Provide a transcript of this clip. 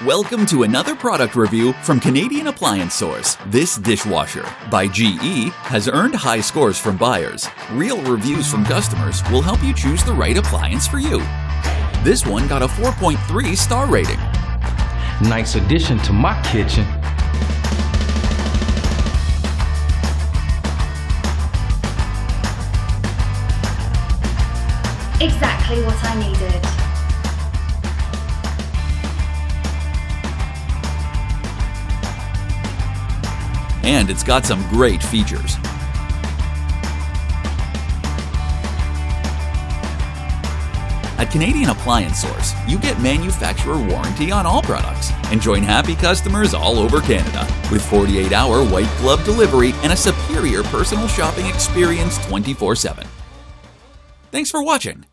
Welcome to another product review from Canadian Appliance Source. This dishwasher, by GE, has earned high scores from buyers. Real reviews from customers will help you choose the right appliance for you. This one got a 4.3 star rating. Nice addition to my kitchen. Exactly what I needed. And it's got some great features. At Canadian Appliance Source, you get manufacturer warranty on all products and join happy customers all over Canada with 48-hour white glove delivery and a superior personal shopping experience 24/7. Thanks for watching.